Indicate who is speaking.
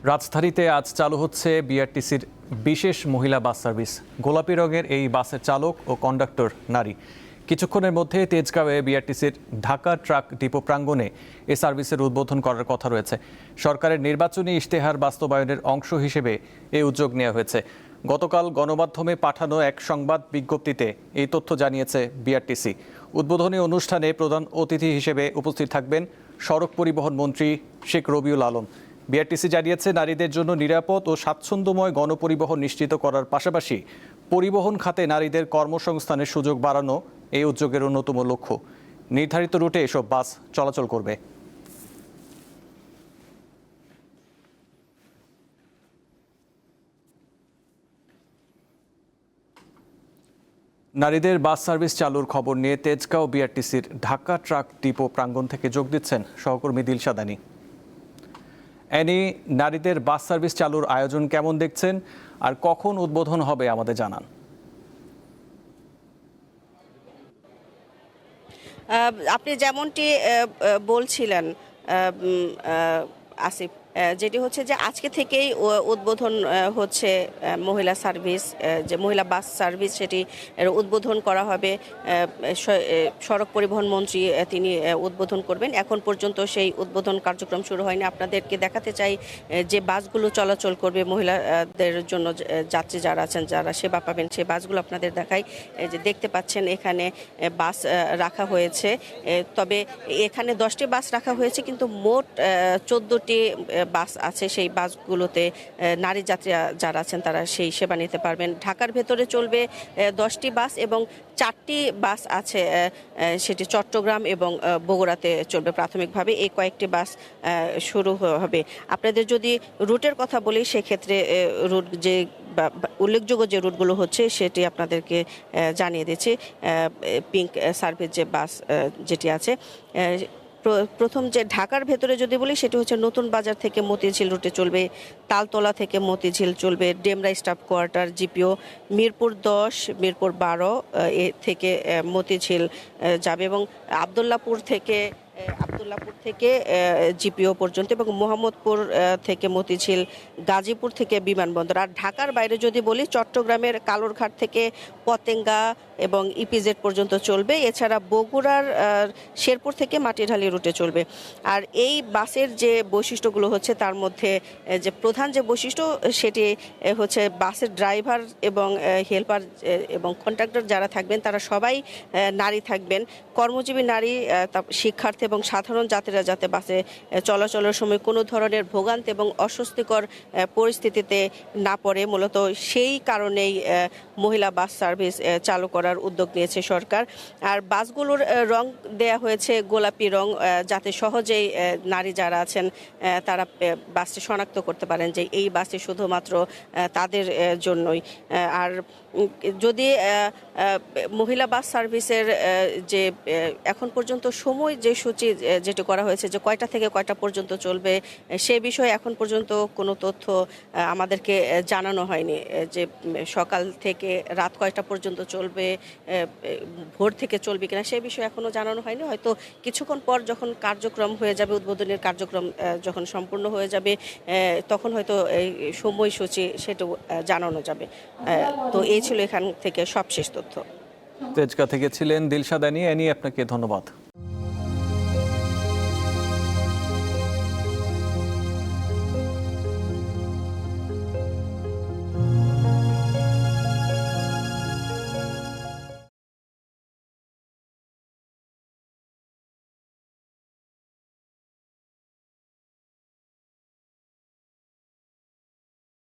Speaker 1: রাজধানীতে আজ চালু হচ্ছে বিআরটিসির বিশেষ মহিলা বাস সার্ভিস। গোলাপি রঙের এই বাসের চালক ও কন্ডাক্টর নারী। কিছুক্ষণের মধ্যে তেজগাঁওয়ে বিআরটিসির ঢাকা ট্রাক ডিপো প্রাঙ্গণে এ সার্ভিসের উদ্বোধন করার কথা রয়েছে। সরকারের নির্বাচনী ইশতেহার বাস্তবায়নের অংশ হিসেবে এই উদ্যোগ নেওয়া হয়েছে। গতকাল গণমাধ্যমে পাঠানো এক সংবাদ বিজ্ঞপ্তিতে এই তথ্য জানিয়েছে বিআরটিসি। উদ্বোধনী অনুষ্ঠানে প্রধান অতিথি হিসেবে উপস্থিত থাকবেন সড়ক পরিবহন মন্ত্রী শেখ রবিউল আলম। বিআরটিসি জানিয়েছে, নারীদের জন্য নিরাপদ ও স্বাচ্ছন্দ্যময় গণপরিবহন নিশ্চিত করার পাশাপাশি পরিবহন খাতে নারীদের কর্মসংস্থানের সুযোগ বাড়ানো এই উদ্যোগের অন্যতম লক্ষ্য। নির্ধারিত রুটে এসব বাস চলাচল করবে। নারীদের বাস সার্ভিস চালুর খবর নিয়ে তেজগাঁও বিআরটিসির ঢাকা ট্রাক ডিপো প্রাঙ্গণ থেকে যোগ দিচ্ছেন সহকর্মী দিলশাদ আনী। অ্যানি, নারীদের বাস সার্ভিস চালুর আয়োজন কেমন দেখছেন আর কখন উদ্বোধন হবে আমাদের জানান।
Speaker 2: আপনি যেমনটি বলছিলেন আসিফ, যেটি হচ্ছে যে আজকে থেকেই উদ্বোধন হচ্ছে মহিলা সার্ভিস, যে মহিলা বাস সার্ভিস সেটি উদ্বোধন করা হবে। সড়ক পরিবহন মন্ত্রী তিনি উদ্বোধন করবেন। এখন পর্যন্ত সেই উদ্বোধন কার্যক্রম শুরু হয়নি। আপনাদেরকে দেখাতে চাই যে বাসগুলো চলাচল করবে, মহিলাদের জন্য যাত্রী যারা আছেন, যারা সেবা পাবেন, সেই বাসগুলো আপনাদের দেখাই। যে দেখতে পাচ্ছেন এখানে বাস রাখা হয়েছে, তবে এখানে 10টি বাস রাখা হয়েছে, কিন্তু মোট 14টি বাস আছে। সেই বাসগুলোতে নারী যাত্রী যারা আছেন তারা সেই সেবা নিতে পারবেন। ঢাকার ভেতরে চলবে 10টি বাস এবং 4টি বাস আছে সেটি চট্টগ্রাম এবং বগুড়াতে চলবে প্রাথমিকভাবে। এই কয়েকটি বাস শুরু হবে। আপনাদের যদি রুটের কথা বলি, সেক্ষেত্রে রুট যে উল্লেখযোগ্য যে রুটগুলো হচ্ছে সেটি আপনাদেরকে জানিয়ে দিচ্ছি। পিঙ্ক সার্ভিস যে বাস যেটি আছে, প্রথম যে ঢাকার ভেতরে যদি বলি সেটি হচ্ছে নতুন বাজার থেকে মতিঝিল রুটে চলবে, তালতলা থেকে মতিঝিল চলবে, Demra staff quarter GPO, Mirpur 10, Mirpur 12 থেকে মতিঝিল যাবে এবং আবদুল্লাপুর থেকে জিপিও পর্যন্ত, এবং মোহাম্মদপুর থেকে মতিঝিল, গাজীপুর থেকে বিমানবন্দর। আর ঢাকার বাইরে যদি বলি, চট্টগ্রামের কালুরঘাট থেকে পতেঙ্গা এবং ইপিজেড পর্যন্ত চলবে। এছাড়া বগুড়ার শেরপুর থেকে মাটিঢালি রুটে চলবে। আর এই বাসের যে বৈশিষ্ট্যগুলো হচ্ছে, তার মধ্যে যে প্রধান যে বৈশিষ্ট্য সেটি হচ্ছে বাসের ড্রাইভার এবং হেল্পার এবং কন্ডাক্টর যারা থাকবেন তারা সবাই নারী থাকবেন, কর্মজীবী নারী, শিক্ষার্থী এবং সাধারণ যাত্রীরা যাতে বাসে চলাচলের সময় কোনো ধরনের ভোগান্তি এবং অস্বস্তিকর পরিস্থিতিতে না পড়ে, মূলত সেই কারণেই মহিলা বাস সার্ভিস চালু করার উদ্যোগ নিয়েছে সরকার। আর বাসগুলোর রং দেয়া হয়েছে গোলাপি রং, যাতে সহজেই নারী যারা আছেন তারা বাসটি শনাক্ত করতে পারেন যে এই বাসটি শুধুমাত্র তাদের জন্যই। আর যদি মহিলা বাস সার্ভিসের যে এখন পর্যন্ত সময় যে সূচি যেটি করা হয়েছে, যে কয়টা থেকে কয়টা পর্যন্ত চলবে, সে বিষয়ে এখন পর্যন্ত কোনো তথ্য আমাদেরকে জানানো হয়নি। যে সকাল থেকে রাত কয়টা পর্যন্ত চলবে, ভোর থেকে চলবে কিনা, সে বিষয়ে এখনও জানানো হয়নি। হয়তো কিছুক্ষণ পর যখন কার্যক্রম হয়ে যাবে, উদ্বোধনের কার্যক্রম যখন সম্পূর্ণ হয়ে যাবে, তখন হয়তো এই সময়সূচি সেটাও জানানো যাবে। তো এই ছিল এখান থেকে সবশেষ তথ্য।
Speaker 1: তেজগাঁ থেকে ছিলেন দিলশাদ আনী। আপনাকে ধন্যবাদ।